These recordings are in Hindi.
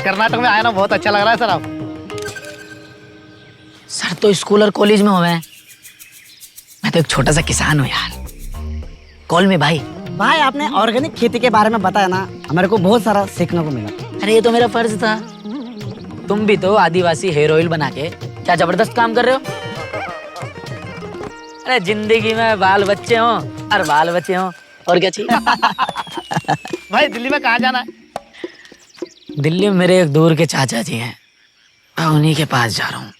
कर्नाटक में आया ना, बहुत अच्छा लग रहा है सर। आप सर तो स्कूल और कॉलेज में हुए हैं, मैं तो एक छोटा सा किसान हूँ यार। कॉल में भाई। भाई आपने ऑर्गेनिक खेती के बारे में बताया ना, हमारे को बहुत सारा सीखने को मिला। अरे ये तो मेरा फर्ज था। तुम भी तो आदिवासी हेयर ऑयल बना के क्या जबरदस्त काम कर रहे हो। अरे जिंदगी में बाल बच्चे हों और बाल बच्चे हों, और क्या चाहिए। भाई दिल्ली में कहाँ जाना है? दिल्ली में मेरे एक दूर के चाचा जी हैं, मैं उन्हीं के पास जा रहा हूँ।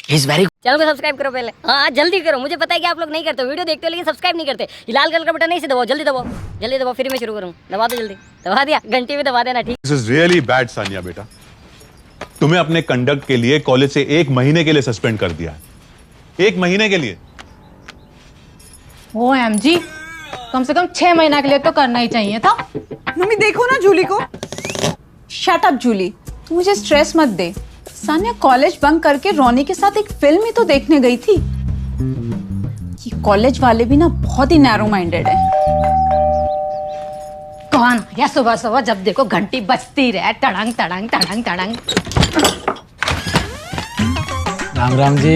इस वेरी चैनल को सब्सक्राइब करो पहले। हाँ जल्दी करो, मुझे पता है कि आप लोग नहीं करते, वीडियो देखते हो लेकिन सब्सक्राइब नहीं करते। ये लाल कलर का बटन नहीं से दबाओ, जल्दी दबाओ, जल्दी दबाओ, फिर मैं शुरू करूँ। दबा दो जल्दी, दबा दिया, घंटी भी दबा देना। ठीक। This is really bad Sania बेटा, तुम्हें अपने कंडक्ट के लिए कॉलेज से 1 महीने के लिए सस्पेंड कर दिया है। 1 महीने के लिए। OMG, कम से कम 6 महीना के लिए तो करना ही चाहिए था। मम्मी देखो ना जूली को। शट अप जूली, तू मुझे स्ट्रेस मत दे। सानिया कॉलेज बंक करके रोनी के साथ एक फिल्म ही तो देखने गई थी। ये कॉलेज वाले भी ना बहुत ही नैरो माइंडेड है। कौन या सुबह सुबह जब देखो घंटी बजती रहे, टड़ंग टड़ंग टड़ंग टड़ंग। राम राम जी,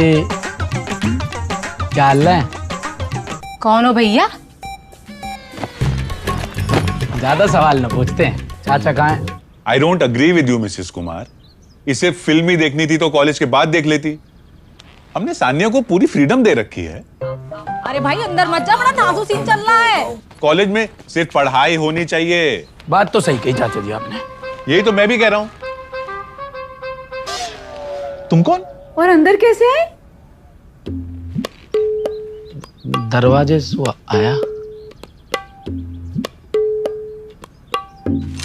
क्या हाल है? कौन हो भैया? ज्यादा सवाल न पूछते हैं। चाचा कहाँ है? I don't agree with you Mrs Kumar. इसे फिल्म ही देखनी थी तो कॉलेज के बाद देख लेती। हमने सानिया को पूरी फ्रीडम दे रखी है। अरे भाई अंदर मत जा, बड़ा नाजुक सीन चल रहा है। कॉलेज में सिर्फ पढ़ाई होनी चाहिए। बात तो सही कही चाचा जी आपने। यही तो मैं भी कह रहा हूं। तुम कौन? और अंदर कैसे आए? दरवाजे से वो आया।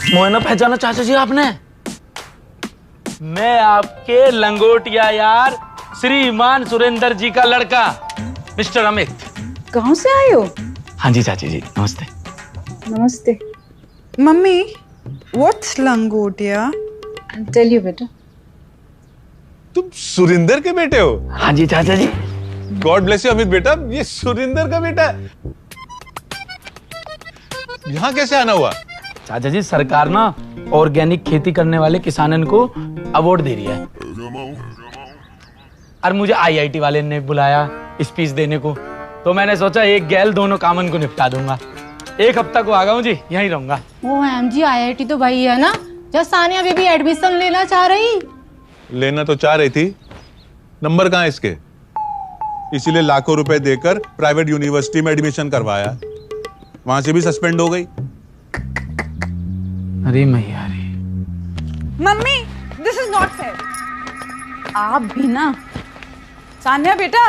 मोहे ना पहचाना चाचा जी आपने? मैं आपके लंगोटिया यार श्रीमान सुरेंद्र जी का लड़का मिस्टर अमित। गांव से आए हो? हाँ जी चाची जी, नमस्ते। नमस्ते। मम्मी, व्हाट्स लंगोटिया? टेल यू बेटा। तुम सुरिंदर के बेटे हो? हाँ जी चाचा जी। गॉड ब्लेस यू अमित बेटा, ये सुरिंदर का बेटा है। यहाँ कैसे आना हुआ? चाचा जी सरकार ना ऑर्गेनिक खेती करने वाले किसानन को अवार्ड दे रही है, और मुझे IIT वाले ने बुलाया स्पीच देने को, तो मैंने सोचा एक गैल दोनों कामन को निपटा दूंगा। 1 हफ्ता को आ गया हूँ जी, यहीं रहूंगा। OMG, IIT तो भाई है ना, जब सानिया बेबी एडमिशन लेना चाह रही। लेना तो चाह रही थी, नंबर कहाँ है इसके? इसीलिए लाखों रुपए देकर प्राइवेट यूनिवर्सिटी में एडमिशन करवाया, वहां से भी सस्पेंड हो गई। अरे मैया रे। Mummy, this is not fair. आप भी ना। सानिया बेटा।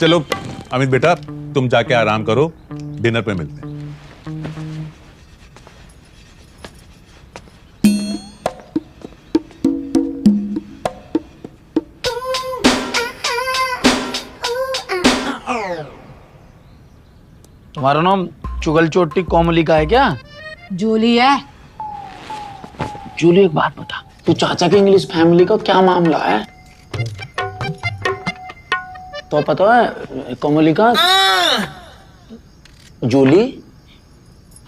चलो अमित बेटा, तुम जाके आराम करो, डिनर पे मिलते हैं। तुम्हारा नाम चुगल चोटी कोमली का है क्या? जूली है। जूली एक बात बता, तू चाचा के इंग्लिश फैमिली का क्या मामला है? तो पता है कोमली का? जूली,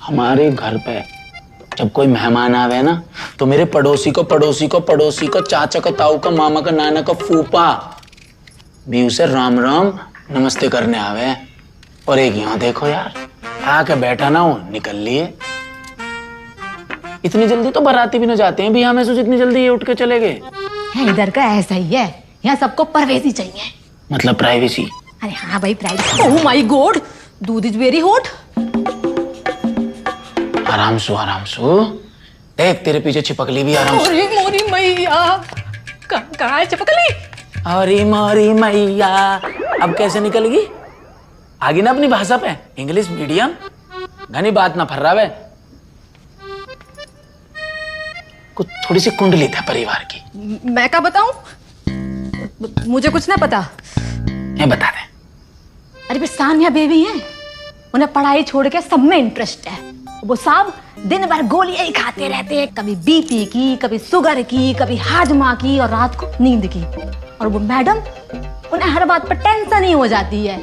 हमारे घर पे जब कोई मेहमान आवे ना, तो मेरे पड़ोसी को चाचा का, ताऊ का, मामा का, नाना का, फूफा भी उसे राम राम नमस्ते करने आवे। और एक यहाँ देखो यार, आके बैठा ना हो, निकल लिए। इतनी जल्दी तो बाराती भी न जाते हैं भैया, में सोच इतनी जल्दी ये उठ के चले गए। इधर का ऐसा ही है, यहाँ सबको प्राइवेसी चाहिए। मतलब प्राइवेसी? अरे हाँ भाई प्राइवेसी। ओह माय गॉड, दूध इज वेरी हॉट। आराम सो देख, तेरे पीछे छिपकली भी आराम से। अरे मोरी मैया, कहाँ है छिपकली? अरे मोरी मैया, अब कैसे निकलेगी? आगे ना अपनी भाषा पे, इंग्लिश मीडियम, घनी बात ना फर्रा वे। कुछ थोड़ी सी कुंडली था परिवार की। मैं क्या बताऊं? मुझे कुछ ना पता। ये बता दे। अरे भी सानिया बेबी है, उन्हें पढ़ाई छोड़ के सब में इंटरेस्ट है। वो सब दिन भर गोलियां ही खाते रहते हैं, कभी BP की, कभी शुगर की, कभी हाजमा की, और रात को नींद की। और वो मैडम, उन्हें हर बात पर टेंशन ही हो जाती है।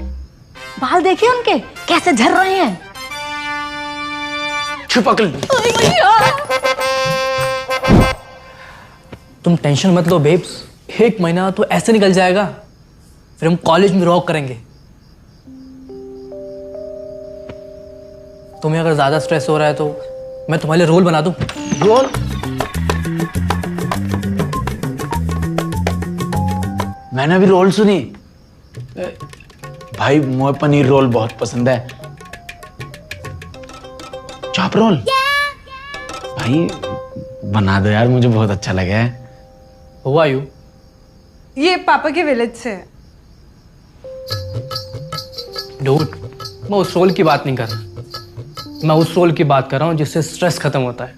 बाल देखिए उनके कैसे झड़ रहे हैं। पकड़ ली। तुम टेंशन मत लो बेब्स, 1 महीना तो ऐसे निकल जाएगा, फिर हम कॉलेज में रॉक करेंगे। तुम्हें अगर ज्यादा स्ट्रेस हो रहा है तो मैं तुम्हारे लिए रोल बना दूं। रोल? मैंने अभी रोल सुनी भाई, मुझे पनीर रोल बहुत पसंद है। चाप रोल भाई बना दो यार, मुझे बहुत अच्छा लगा है। हुआ यू? ये पापा के विलेज से है। डूड, मैं उस रोल की बात नहीं कर रहा, मैं उस रोल की बात कर रहा हूं जिससे स्ट्रेस खत्म होता है।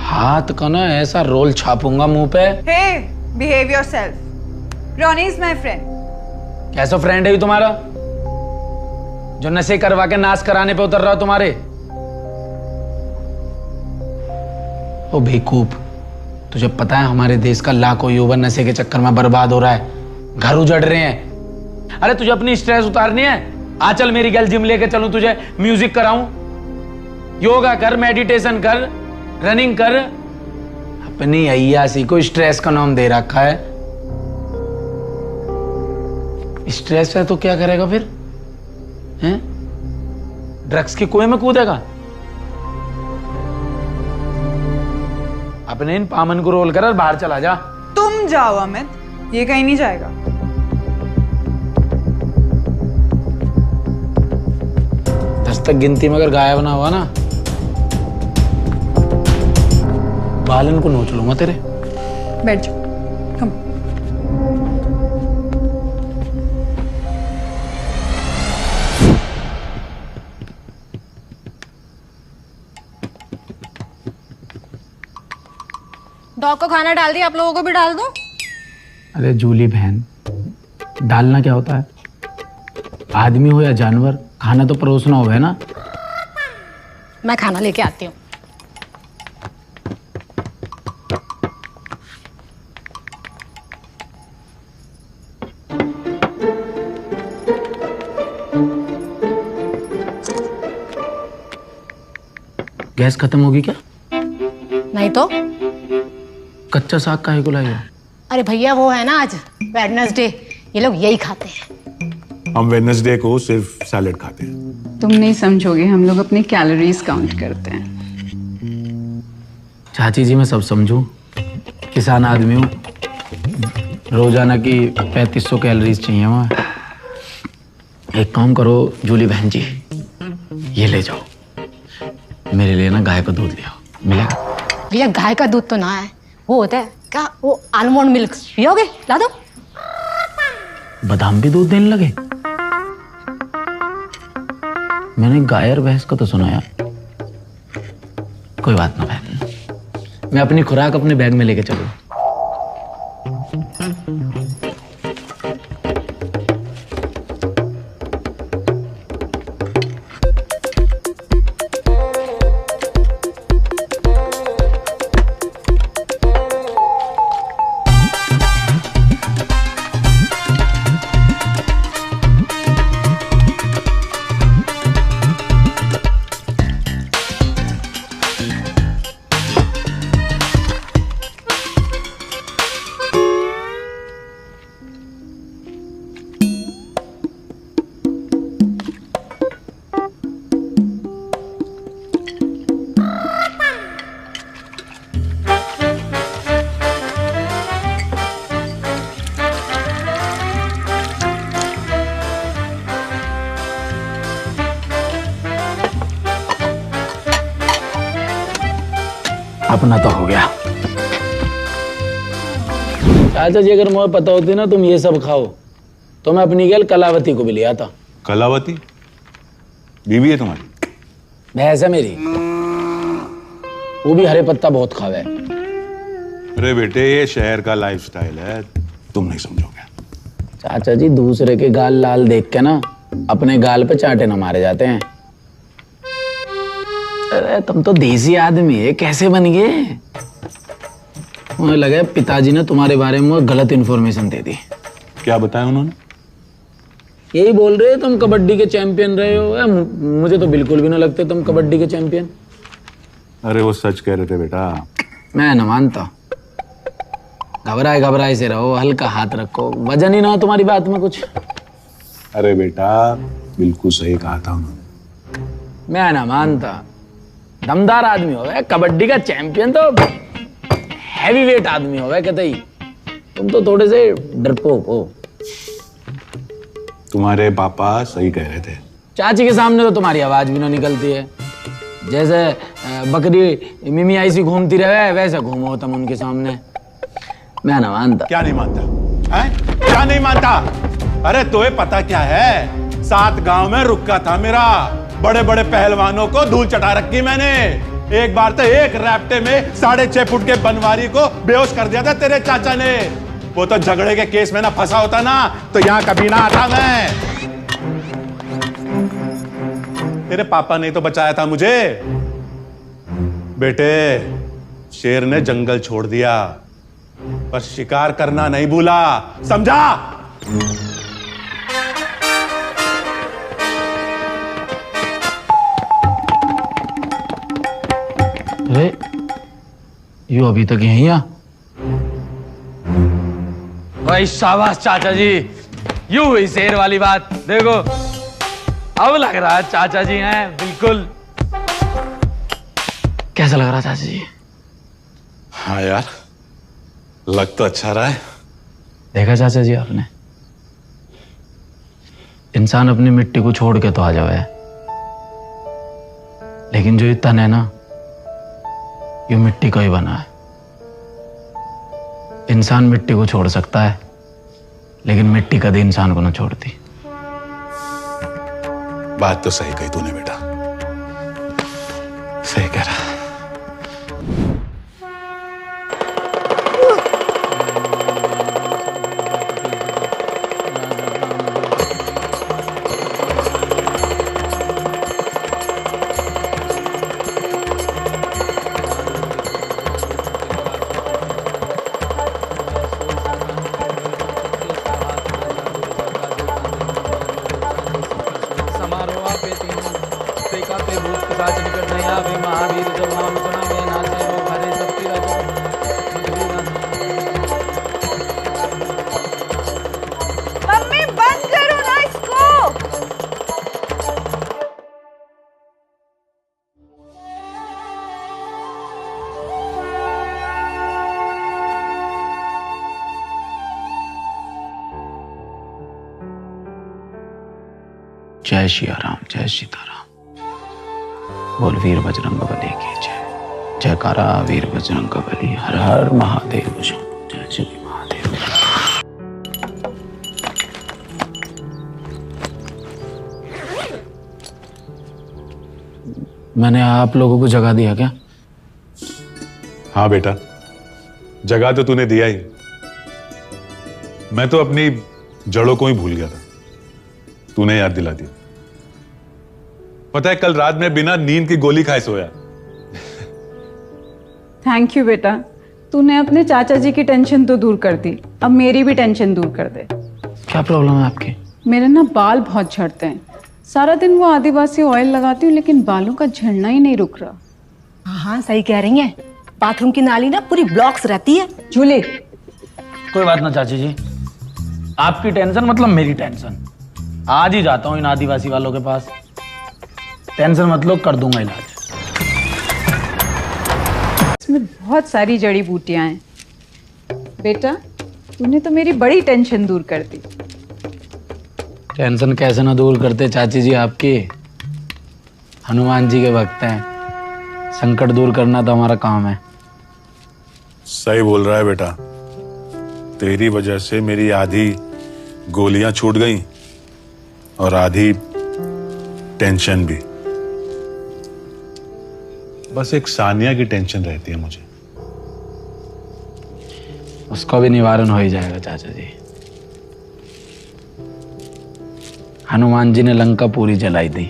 हाथ का ना ऐसा रोल छापूंगा मुंह पे। Hey, behave yourself. Ronnie is my friend. कैसा फ्रेंड है ये तुम्हारा जो नशे करवा के नाश कराने पे उतर रहा हो तुम्हारे? ओ बेवकूफ, तुझे पता है हमारे देश का लाखों युवा नशे के चक्कर में बर्बाद हो रहा है, घर उजड़ रहे हैं। अरे तुझे अपनी स्ट्रेस उतारनी है, आ चल मेरी गर्ल, जिम लेके चलूं तुझे, म्यूजिक कराऊं, योगा कर, मेडिटेशन कर, रनिंग कर। अपनी अय्यासी को स्ट्रेस का नाम दे रखा है। स्ट्रेस है तो क्या करेगा फिर? हैं? ड्रग्स के कुएं में कूदेगा? अपने इन पामन को रोल कर और बाहर चला जा। तुम जाओ अमित, ये कहीं नहीं जाएगा। 10 तक गिनती में अगर गायब ना हुआ ना, बालन को नोच लूंगा तेरे। बैठ जाओ, कम। डॉग को खाना डाल दिया, आप लोगों को भी डाल दूं? अरे जूली बहन, डालना क्या होता है? आदमी हो या जानवर, खाना तो परोसना होगा ना। मैं खाना लेके आती हूँ। गैस खत्म होगी क्या? नहीं तो? कच्चा साग काहे को लाई हो? अरे भैया वो है ना आज वेडनेसडे, ये लोग यही खाते हैं। हम वेडनेसडे को सिर्फ सैलेड खाते हैं। तुम नहीं समझोगे, हम लोग अपनी कैलोरीज काउंट करते हैं। चाची जी मैं सब समझूं, किसान आदमी हूँ, रोजाना की 3500 कैलोरीज चाहिए वहाँ। एक काम करो जूली बहन जी, ये ले जाओ, मेरे लिए ना गाय का दूध ले आओ, मिलेगा? भैया गाय का दूध तो ना है, वो होता है क्या, वो आलमंड मिल्क पियोगे? ला दो। बादाम भी दूध देने लगे? मैंने गाय और भैंस का तो सुना यार। कोई बात ना बहन, मैं अपनी खुराक अपने बैग में लेके चलूं। अपना तो हो गया। चाचा जी अगर मुझे पता होती ना तुम ये सब खाओ तो मैं अपनी गैल कलावती को भी ले आता। कलावती बीवी है तुम्हारी? भैंस है मेरी, वो भी हरे पत्ता बहुत खावे। अरे बेटे ये शहर का लाइफस्टाइल है, तुम नहीं समझोगे। चाचा जी दूसरे के गाल लाल देख के ना अपने गाल पे चांटे न मारे जाते हैं। अरे तुम तो देसी आदमी है, कैसे बन गए? मुझे लगा पिताजी ने तुम्हारे बारे में गलत इन्फॉर्मेशन दे दी। क्या बताया उन्होंने? यही बोल रहे तुम कबड्डी के चैंपियन रहे हो। मुझे तो बिल्कुल भी ना लगते तुम कबड्डी के चैंपियन। अरे वो सच कह रहे थे बेटा। मैं न मानता। घबराए घबराए से रहो, हल्का हाथ रखो, वजन ही ना हो तुम्हारी बात में कुछ। अरे बेटा बिल्कुल सही कहा था उन्होंने। मैं ना मानता। दमदार आदमी हो गए, कबड्डी का चैंपियन तो हैवी वेट आदमी हो गए कतई। तुम तो थोड़े से डरपोक हो। तुम्हारे पापा सही कह रहे थे। चाची के सामने तो तुम्हारी आवाज भी ना निकलती है। जैसे बकरी मिमी ऐसी घूमती रहे वैसे घूमो तुम उनके सामने। मैं ना मानता। क्या नहीं मानता है? क्या नहीं मानता? अरे तुम्हें पता क्या है, 7 गांव में रुका था मेरा। बड़े बड़े पहलवानों को धूल चटा रखी मैंने। एक बार तो एक रैप्टे में 6.5 फुट के बनवारी को बेहोश कर दिया था तेरे चाचा ने। वो तो झगड़े के केस में ना फंसा होता ना तो यहाँ कभी ना आता मैं। तेरे पापा ने तो बचाया था मुझे। बेटे शेर ने जंगल छोड़ दिया पर शिकार करना नहीं भूला, समझा? अरे यू अभी तक यहीं आ? भाई शाबाश चाचा जी, यू हुई शेर वाली बात। देखो अब लग रहा है चाचा जी हैं बिल्कुल। कैसा लग रहा चाचा जी? हाँ यार लग तो अच्छा रहा है। देखा चाचा जी आपने, इंसान अपनी मिट्टी को छोड़ के तो आ जावे, लेकिन जो ये तन है ना ये मिट्टी का ही बना है। इंसान मिट्टी को छोड़ सकता है लेकिन मिट्टी कभी इंसान को ना छोड़ती। बात तो सही कही तूने बेटा, सही कह रहा। मम्मी बंद करो ना इसको। जय श्री राम, जय सीताराम। बोल वीर बजरंग बली की जय। जयकारा वीर बजरंग बली। हर हर महादेव। जय श्री महादेव। मैंने आप लोगों को जगा दिया क्या? हाँ बेटा जगह तो तूने दिया ही। मैं तो अपनी जड़ों को ही भूल गया था, तूने याद दिला दिया। पता है कल रात में बिना नींद की गोली खाए सोया। थैंक यू बेटा, तूने अपने चाचा जी की टेंशन तो दूर कर दी, अब मेरी भी टेंशन दूर कर दे। क्या प्रॉब्लम है आपकी? मेरे ना बाल बहुत झड़ते हैं। सारा दिन वो आदिवासी ऑयल लगाती हूँ लेकिन बालों का झड़ना ही नहीं रुक रहा। हाँ सही कह रही हैं, बाथरूम की नाली ना पूरी ब्लॉक्स रहती है। झूले कोई बात ना चाची जी, आपकी टेंशन मतलब मेरी टेंशन। आज ही जाता हूँ इन आदिवासी वालों के पास। टेंशन मत लो, कर दूंगा इलाज। इसमें बहुत सारी जड़ी बूटियां हैं। बेटा तूने तो मेरी बड़ी टेंशन दूर कर दी। टेंशन कैसे ना दूर करते चाची जी आपकी। हनुमान जी के भक्त हैं, संकट दूर करना तो हमारा काम है। सही बोल रहा है बेटा, तेरी वजह से मेरी आधी गोलियां छूट गई और आधी टेंशन भी। बस एक सानिया की टेंशन रहती है मुझे। उसका भी निवारण हो ही जाएगा चाचा जी। हनुमान जी ने लंका पूरी जलाई थी,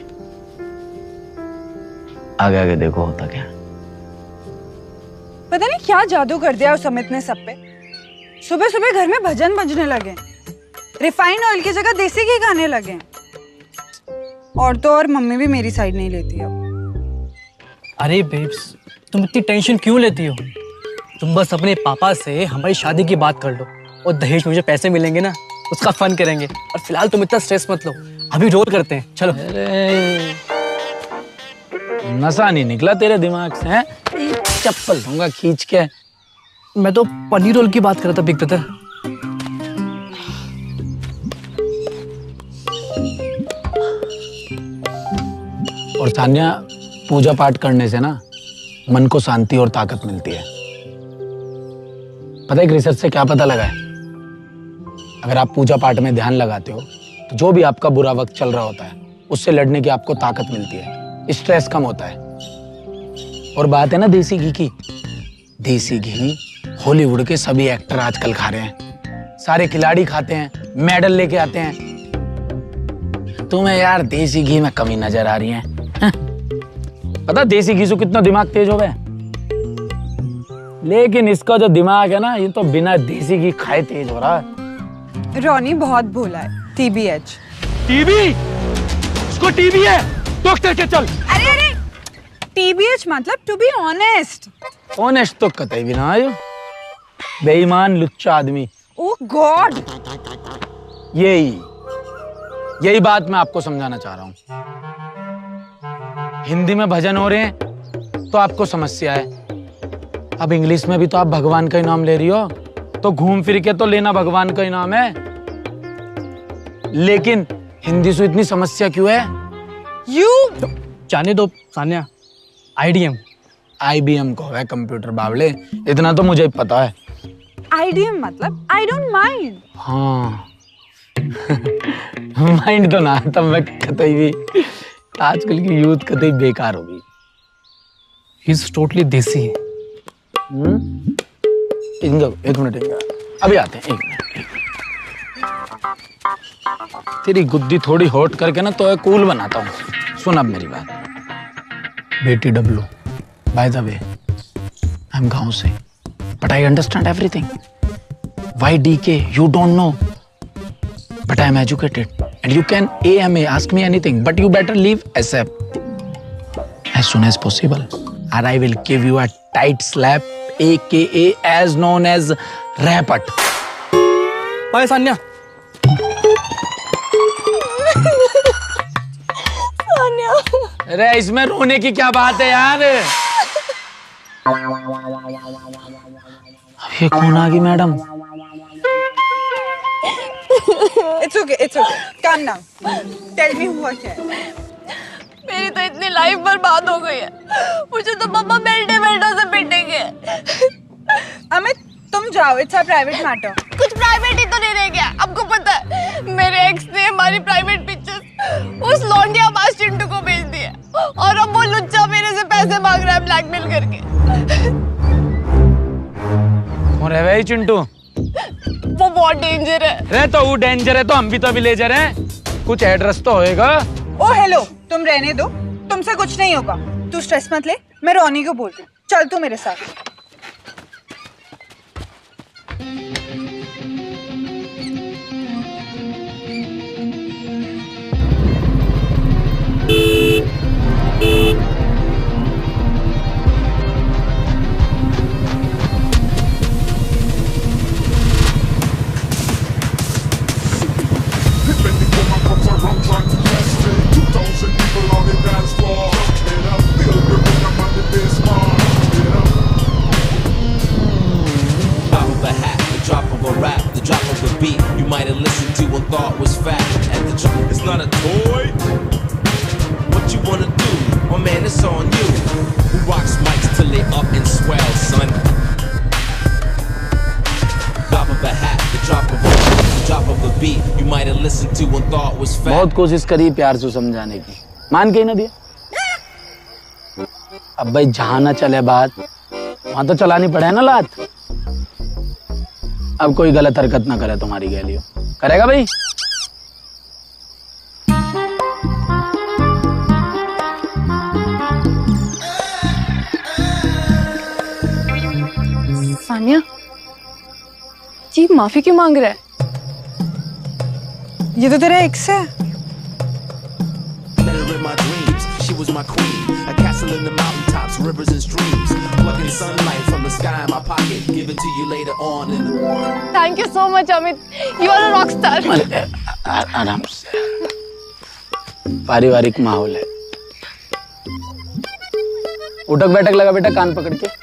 आगे आगे देखो होता क्या। पता नहीं क्या जादू कर दिया उस अमित ने सब पे। सुबह सुबह घर में भजन बजने लगे। रिफाइंड ऑयल की जगह देसी घी खाने लगे हैं। और तो और मम्मी भी मेरी साइड नहीं लेती अब। अरे बेब्स, तुम इतनी टेंशन क्यों लेती हो? तुम बस अपने पापा से हमारी शादी की बात कर लो और दहेज में मुझे पैसे मिलेंगे ना, उसका फन करेंगे। और फिलहाल तुम इतना स्ट्रेस मत लो, अभी रोल करते हैं, चलो। अरे नशा नहीं निकला तेरे दिमाग से हैं? चप्पल दूंगा खींच के। मैं तो पनीर रोल की बात कर रहा था बिग ब्रदर। और सान्या, पूजा पाठ करने से ना मन को शांति और ताकत मिलती है। पता है रिसर्च से क्या पता लगा है? अगर आप पूजा पाठ में ध्यान लगाते हो तो जो भी आपका बुरा वक्त चल रहा होता है उससे लड़ने की आपको ताकत मिलती है, स्ट्रेस कम होता है। और बात है ना देसी घी की, देसी घी हॉलीवुड के सभी एक्टर आजकल खा रहे हैं, सारे खिलाड़ी खाते हैं, मेडल लेके आते हैं। तुम्हें यार देसी घी में कमी नजर आ रही है। पता देसी घी से कितना दिमाग तेज हो गया, लेकिन इसका जो दिमाग है ना ये तो बिना देसी घी खाए तेज हो रहा है। रॉनी बहुत भोला है। TBH। टीबी? इसको टीबी है, डॉक्टर के चल। अरे अरे, TBH मतलब टू बी ऑनेस्ट। ऑनेस्ट तो कतई भी ना आयो, बेईमान लुच्चा आदमी। ओह गॉड, यही बात मैं आपको समझाना चाह रहा हूँ। हिंदी में भजन हो रहे हैं तो आपको समस्या है, अब इंग्लिश में भी तो आप भगवान का ही नाम ले रही हो, तो घूम फिर के तो लेना भगवान का ही नाम है। लेकिन हिंदी से इतनी समस्या क्यों है? तो जाने दो सान्या, IBM को है कंप्यूटर बावले, इतना तो मुझे पता है। IDM मतलब आई डोंट माइंड। हाँ माइंड तो ना तब मैं कतई भी, आजकल की यूथ कतई बेकार होगी। ही इज टोटली देसी। एक मिनट अभी आते हैं, एक मिनट। तेरी गुद्दी थोड़ी हॉट करके ना तो कूल बनाता हूँ। सुन अब मेरी बात, बेटी W, by the way I am गांव से, but I understand everything. Y DK you don't know, but I am educated and you can AMA ask me anything, but you better leave ASAP as soon as possible or I will give you a tight slap, aka as known as rapat. Bye Sanya. अरे इसमें रोने की क्या बात है यार? अब ये कौन आ गई madam? It's okay, calm down. Tell me हुआ क्या है? मेरी तो इतनी लाइफ बर्बाद हो गई है, मुझे तो पापा बेल्टे बेल्टों से पीटेंगे। अमित तुम जाओ, इट्स अ प्राइवेट मैटर। कुछ प्राइवेट ही तो नहीं रह गया। आपको पता है मेरे एक्स ने हमारी प्राइवेट पिक्चर्स उस लौंडिया बाज चिंटू को भेज दिए और अब वो लुच्चा मेरे से पैसे मांग रहा है ब्लैकमेल करके। कौन है भाई चिंटू? वो बहुत डेंजर है। अरे तो वो डेंजर है तो हम भी तो विलेजर हैं, कुछ एड्रेस तो होएगा। ओ हेलो, तुम रहने दो, तुमसे कुछ नहीं होगा। तू स्ट्रेस मत ले, मैं रोनी को बोलती हूँ। चल तू मेरे साथ। बहुत कोशिश करी प्यार से समझाने की, मान के ही ना दिया। अब भाई जहां ना चले बात वहां तो चलानी पड़े ना लात। अब कोई गलत हरकत ना करे तुम्हारी गैलियो, करेगा भाई? सानिया जी माफी क्यों मांग रहा है? ये तो तेरा एक्स है। She was my queen, a castle in the mountaintops, rivers and streams, plucking sunlight from the sky in my pocket, give it to you later on in the morning. Thank you so much, Amit. You are a rock star. आराम से, पारिवारिक माहौल है। उठक बैठक लगा बेटा, कान पकड़ के।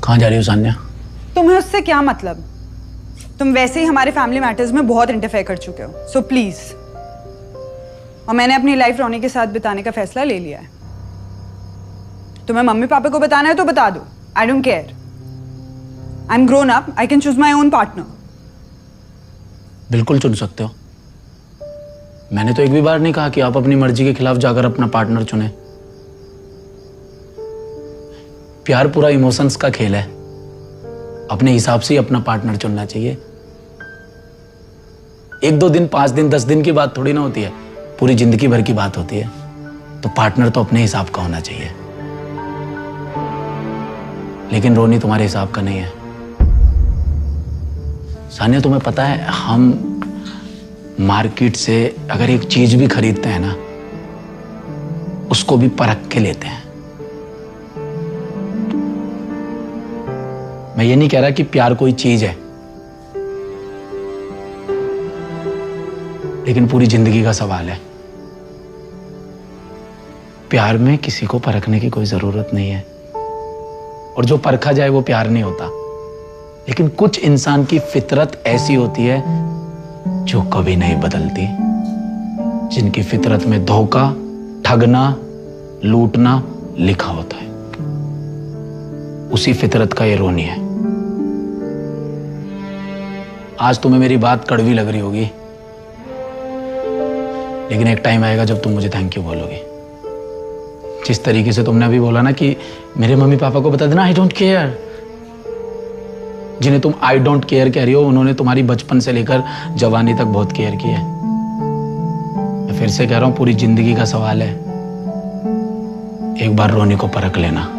कहाँ जा रही हो सान्या? तुम्हें उससे क्या मतलब? तुम वैसे ही हमारे फैमिली मैटर्स में बहुत इंटरफेयर कर चुके हो, सो प्लीज। और मैंने अपनी लाइफ रोनी के साथ बिताने का फैसला ले लिया है। तुम्हें मम्मी पापा को बताना है तो बता दो, I don't care. I am grown up, I can choose my own partner. बिल्कुल चुन सकते हो। मैंने तो एक भी बार नहीं कहा कि आप अपनी मर्जी के खिलाफ जाकर अपना पार्टनर चुने। प्यार पूरा इमोशंस का खेल है, अपने हिसाब से ही अपना पार्टनर चुनना चाहिए। 1-2 दिन, 5 दिन, 10 दिन की बात थोड़ी ना होती है, पूरी जिंदगी भर की बात होती है। तो पार्टनर तो अपने हिसाब का होना चाहिए। लेकिन रोनी तुम्हारे हिसाब का नहीं है। सानिया, तुम्हें पता है, हम मार्केट से अगर एक चीज भी खरीदते हैं ना, उसको भी परख के लेते हैं। मैं ये नहीं कह रहा कि प्यार कोई चीज है, लेकिन पूरी जिंदगी का सवाल है। प्यार में किसी को परखने की कोई जरूरत नहीं है, और जो परखा जाए वो प्यार नहीं होता। लेकिन कुछ इंसान की फितरत ऐसी होती है जो कभी नहीं बदलती, जिनकी फितरत में धोखा, ठगना, लूटना लिखा होता है। उसी फितरत का ये रोनी है। आज तुम्हें मेरी बात कड़वी लग रही होगी, लेकिन एक टाइम आएगा जब तुम मुझे थैंक यू बोलोगी। जिस तरीके से तुमने अभी बोला ना कि मेरे मम्मी पापा को बता देना आई डोंट केयर, जिन्हें तुम आई डोंट केयर कह रही हो, उन्होंने तुम्हारी बचपन से लेकर जवानी तक बहुत केयर की है। मैं फिर से कह रहा हूं, पूरी जिंदगी का सवाल है। एक बार रोनी को परख लेना।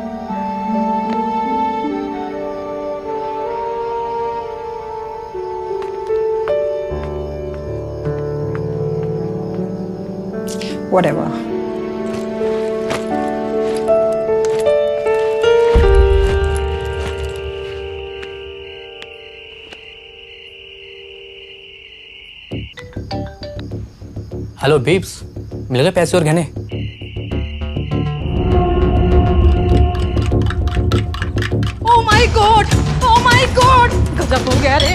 Whatever. हेलो बीब्स, मिल गए पैसे और गहने? Oh my God! Oh my God! गजब हो गया रे।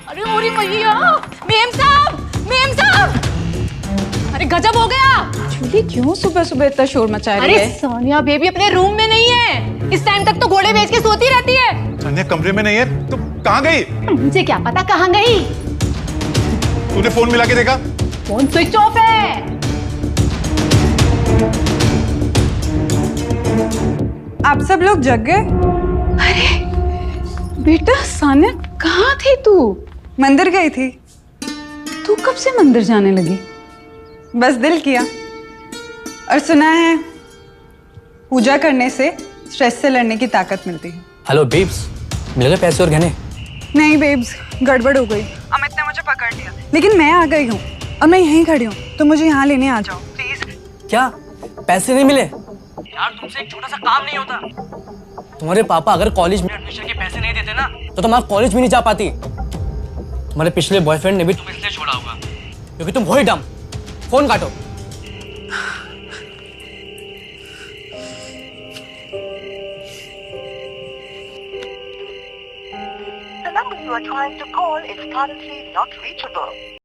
अरे मोरी मैया, मेम साहब, मेम साहब, अरे गजब हो गया। जूली क्यों सुबह सुबह इतना शोर मचा रही अरे है? सोनिया बेबी अपने रूम में नहीं है, इस टाइम तक तो घोड़े बेच के सोती रहती है। सोनिया कमरे में नहीं है, तो कहाँ गई? मुझे क्या पता कहाँ गई। तूने फोन मिला के देखा? फोन स्विच ऑफ है। आप सब लोग जग गए? अरे बेटा सानिया, कहाँ थी तू? मंदिर गई थी। तू कब से मंदिर जाने लगी? बस दिल किया। और सुना है पूजा करने से स्ट्रेस से लड़ने की ताकत मिलती है। हेलो बीब्स, मिल गए पैसे और गहने? नहीं बेब्स, गड़बड़ हो गई। अमित ने मुझे पकड़ लिया, लेकिन मैं आ गई हूँ और मैं यहीं खड़ी हूँ, तो मुझे यहाँ लेने आ जाओ प्लीज। क्या पैसे नहीं मिले? यार तुमसे एक छोटा सा काम नहीं होता। तुम्हारे पापा अगर कॉलेज में एडमिशन के पैसे नहीं देते ना तो तुम्हारा कॉलेज भी नहीं जा पाती। तुम्हारे पिछले बॉयफ्रेंड ने भी तुम्हें इसलिए छोड़ा होगा क्योंकि तुम हो ही डम। फोन काटो। The number you are trying to call is currently not reachable.